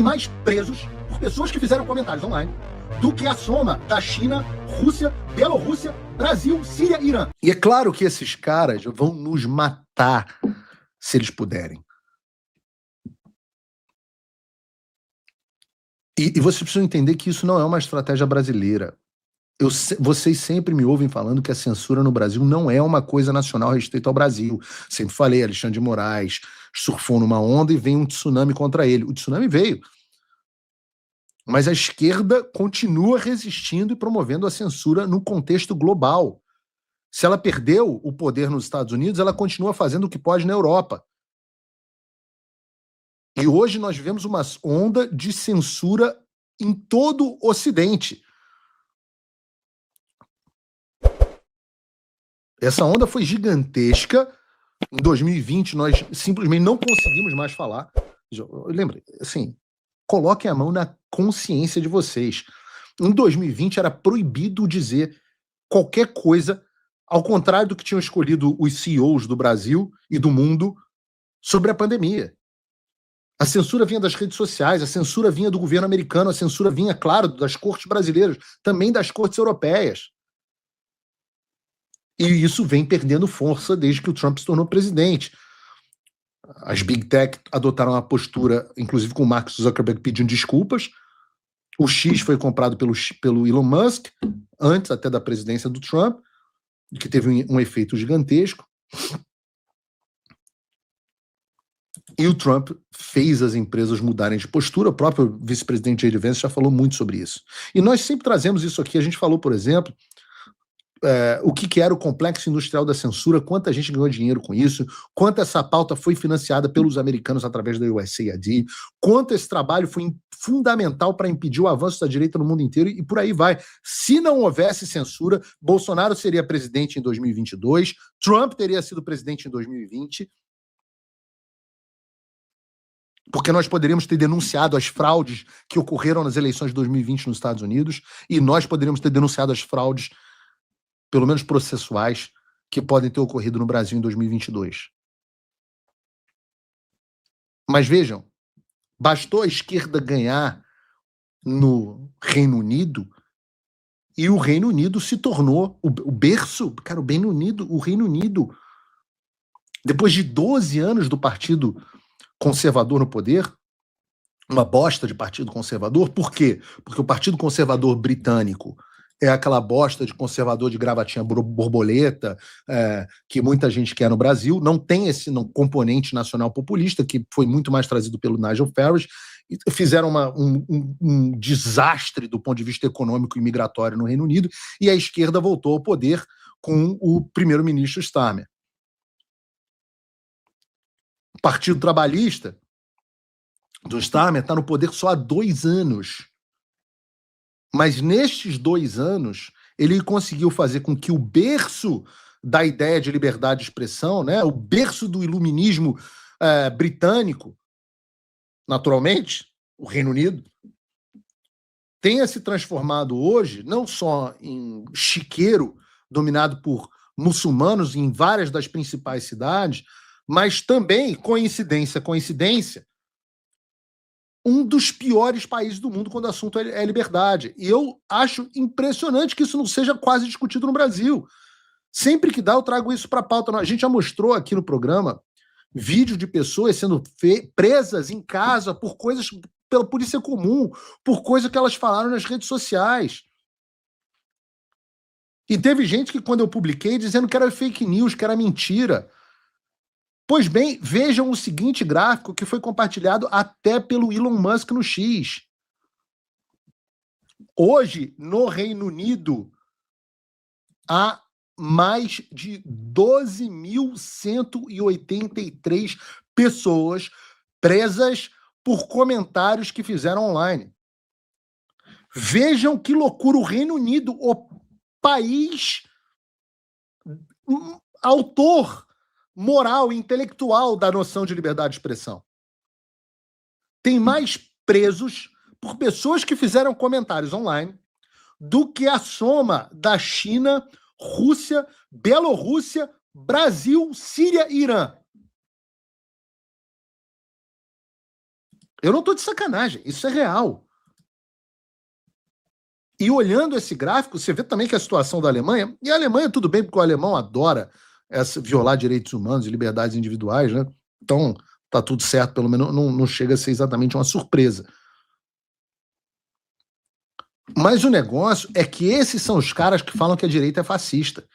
mais presos por pessoas que fizeram comentários online do que a soma da China, Rússia, Bielorrússia, Brasil, Síria e Irã. E é claro que esses caras vão nos matar se eles puderem. E vocês precisam entender que isso não é uma estratégia brasileira. Vocês sempre me ouvem falando que a censura no Brasil não é uma coisa nacional restrita ao Brasil. Sempre falei, Alexandre de Moraes surfou numa onda e veio um tsunami contra ele. O tsunami veio. Mas a esquerda continua resistindo e promovendo a censura no contexto global. Se ela perdeu o poder nos Estados Unidos, ela continua fazendo o que pode na Europa. E hoje nós vivemos uma onda de censura em todo o Ocidente. Essa onda foi gigantesca. Em 2020, nós simplesmente não conseguimos mais falar. Lembra, assim, coloquem a mão na consciência de vocês. Em 2020 era proibido dizer qualquer coisa, ao contrário do que tinham escolhido os CEOs do Brasil e do mundo sobre a pandemia. A censura vinha das redes sociais, a censura vinha do governo americano, a censura vinha, claro, das cortes brasileiras, também das cortes europeias. E isso vem perdendo força desde que o Trump se tornou presidente. As Big Tech adotaram uma postura, inclusive com o Mark Zuckerberg pedindo desculpas. O X foi comprado pelo Elon Musk, antes até da presidência do Trump, que teve um efeito gigantesco. E o Trump fez as empresas mudarem de postura. O próprio vice-presidente J.D. Vance já falou muito sobre isso. E nós sempre trazemos isso aqui. A gente falou, por exemplo, o que era o complexo industrial da censura, quanta gente ganhou dinheiro com isso, quanto essa pauta foi financiada pelos americanos através da USAID, quanto esse trabalho foi fundamental para impedir o avanço da direita no mundo inteiro e por aí vai. Se não houvesse censura, Bolsonaro seria presidente em 2022, Trump teria sido presidente em 2020, porque nós poderíamos ter denunciado as fraudes que ocorreram nas eleições de 2020 nos Estados Unidos e nós poderíamos ter denunciado as fraudes, pelo menos processuais, que podem ter ocorrido no Brasil em 2022. Mas vejam, bastou a esquerda ganhar no Reino Unido e o Reino Unido se tornou o berço, cara, o Reino Unido, depois de 12 anos do Partido Conservador no poder, uma bosta de Partido Conservador. Por quê? Porque o Partido Conservador britânico é aquela bosta de conservador de gravatinha borboleta que muita gente quer no Brasil, não tem esse componente nacional populista, que foi muito mais trazido pelo Nigel Farage, e fizeram um desastre do ponto de vista econômico e migratório no Reino Unido, e a esquerda voltou ao poder com o primeiro-ministro Starmer. O Partido Trabalhista do Starmer está no poder só há 2 anos. Mas nestes 2 anos, ele conseguiu fazer com que o berço da ideia de liberdade de expressão, né, o berço do iluminismo britânico, naturalmente, o Reino Unido, tenha se transformado hoje não só em chiqueiro dominado por muçulmanos em várias das principais cidades, mas também, coincidência, um dos piores países do mundo quando o assunto é liberdade. E eu acho impressionante que isso não seja quase discutido no Brasil. Sempre que dá, eu trago isso para a pauta. A gente já mostrou aqui no programa vídeo de pessoas sendo presas em casa por coisas, pela polícia comum, por coisas que elas falaram nas redes sociais. E teve gente que, quando eu publiquei, dizendo que era fake news, que era mentira. Pois bem, vejam o seguinte gráfico que foi compartilhado até pelo Elon Musk no X. Hoje, no Reino Unido, há mais de 12.183 pessoas presas por comentários que fizeram online. Vejam que loucura, o Reino Unido, o país autor moral e intelectual da noção de liberdade de expressão. Tem mais presos por pessoas que fizeram comentários online do que a soma da China, Rússia, Bielorrússia, Brasil, Síria e Irã. Eu não estou de sacanagem, isso é real. E olhando esse gráfico, você vê também que a situação da Alemanha, e a Alemanha tudo bem, porque o alemão adora violar direitos humanos e liberdades individuais, né? Então tá tudo certo, pelo menos não chega a ser exatamente uma surpresa. Mas o negócio é que esses são os caras que falam que a direita é fascista.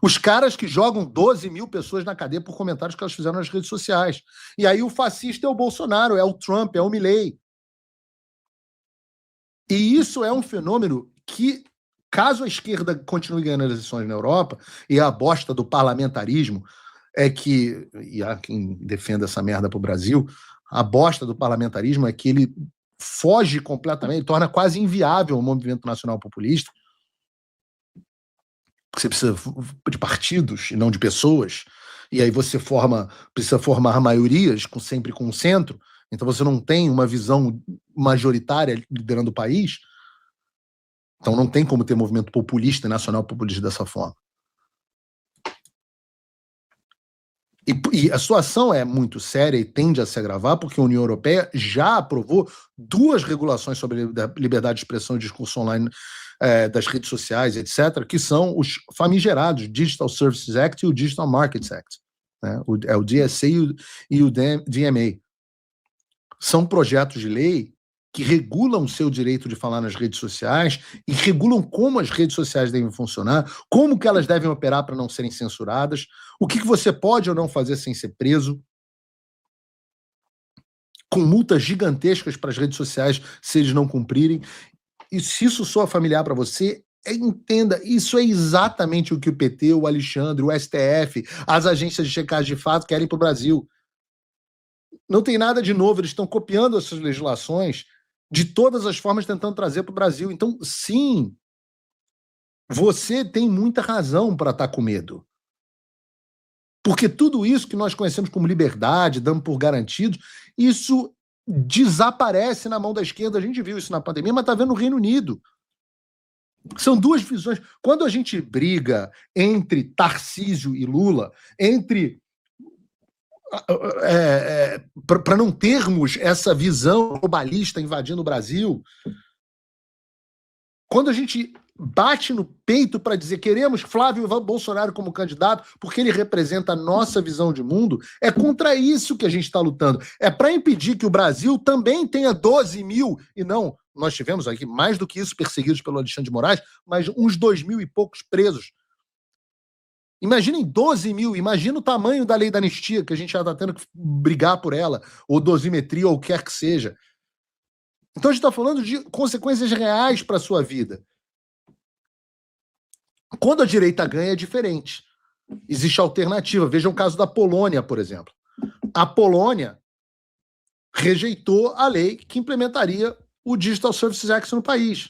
Os caras que jogam 12 mil pessoas na cadeia por comentários que elas fizeram nas redes sociais. E aí o fascista é o Bolsonaro, é o Trump, é o Milei. E isso é um fenômeno que, caso a esquerda continue ganhando as eleições na Europa, e a bosta do parlamentarismo é que, e há quem defenda essa merda pro Brasil, a bosta do parlamentarismo é que ele foge completamente, ele torna quase inviável o movimento nacional populista, porque você precisa de partidos e não de pessoas, e aí você precisa formar maiorias, sempre com o centro, então você não tem uma visão majoritária liderando o país, então não tem como ter movimento populista e nacional populista dessa forma. E a situação é muito séria e tende a se agravar porque a União Europeia já aprovou 2 regulações sobre a liberdade de expressão e discurso online das redes sociais, etc., que são os famigerados Digital Services Act e o Digital Markets Act. Né? É o DSA e o DMA. São projetos de lei que regulam o seu direito de falar nas redes sociais e regulam como as redes sociais devem funcionar, como que elas devem operar para não serem censuradas, o que você pode ou não fazer sem ser preso, com multas gigantescas para as redes sociais se eles não cumprirem. E se isso soa familiar para você, entenda, isso é exatamente o que o PT, o Alexandre, o STF, as agências de checagem de fato querem para o Brasil. Não tem nada de novo, eles estão copiando essas legislações de todas as formas, tentando trazer para o Brasil. Então, sim, você tem muita razão para estar com medo. Porque tudo isso que nós conhecemos como liberdade, dando por garantido, isso desaparece na mão da esquerda. A gente viu isso na pandemia, mas está vendo no Reino Unido. São 2 visões. Quando a gente briga entre Tarcísio e Lula, para não termos essa visão globalista invadindo o Brasil, quando a gente bate no peito para dizer queremos Flávio Bolsonaro como candidato porque ele representa a nossa visão de mundo, é contra isso que a gente está lutando. É para impedir que o Brasil também tenha 12 mil, e não, nós tivemos aqui mais do que isso perseguidos pelo Alexandre de Moraes, mas uns 2 mil e poucos presos. Imaginem 12 mil, imagina o tamanho da lei da anistia, que a gente já está tendo que brigar por ela, ou dosimetria, ou o que quer que seja. Então a gente está falando de consequências reais para a sua vida. Quando a direita ganha é diferente. Existe alternativa. Veja o caso da Polônia, por exemplo. A Polônia rejeitou a lei que implementaria o Digital Services Act no país.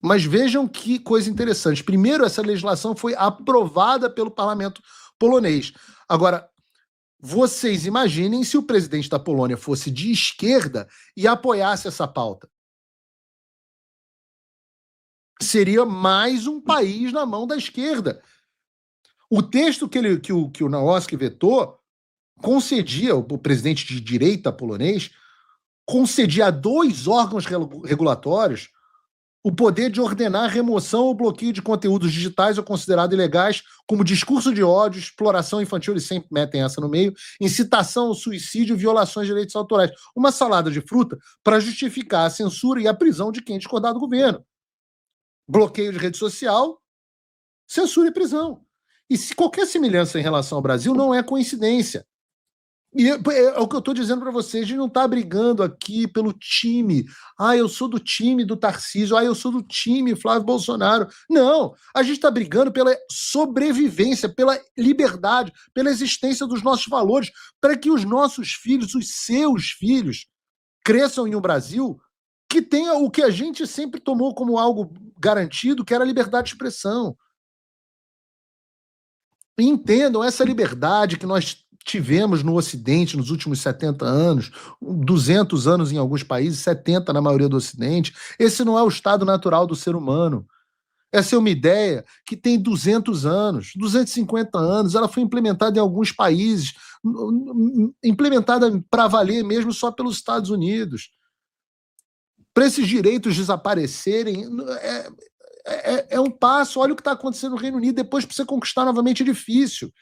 Mas vejam que coisa interessante. Primeiro, essa legislação foi aprovada pelo parlamento polonês. Agora, vocês imaginem se o presidente da Polônia fosse de esquerda e apoiasse essa pauta. Seria mais um país na mão da esquerda. O texto que o Nawalski vetou concedia, o presidente de direita polonês, concedia a 2 órgãos regulatórios o poder de ordenar a remoção ou bloqueio de conteúdos digitais ou considerados ilegais, como discurso de ódio, exploração infantil, eles sempre metem essa no meio, incitação ao suicídio e violações de direitos autorais. Uma salada de fruta para justificar a censura e a prisão de quem discordar do governo. Bloqueio de rede social, censura e prisão. E se qualquer semelhança em relação ao Brasil não é coincidência. E é o que eu estou dizendo para vocês, a gente não está brigando aqui pelo time. Eu sou do time do Tarcísio, eu sou do time Flávio Bolsonaro. Não, a gente está brigando pela sobrevivência, pela liberdade, pela existência dos nossos valores, para que os nossos filhos, os seus filhos, cresçam em um Brasil que tenha o que a gente sempre tomou como algo garantido, que era a liberdade de expressão. E entendam essa liberdade que nós tivemos no Ocidente nos últimos 70 anos, 200 anos em alguns países, 70 na maioria do Ocidente. Esse não é o estado natural do ser humano. Essa é uma ideia que tem 200 anos, 250 anos, ela foi implementada em alguns países, implementada para valer mesmo só pelos Estados Unidos. Para esses direitos desaparecerem, é um passo. Olha o que está acontecendo no Reino Unido. Depois, para você conquistar novamente, é difícil.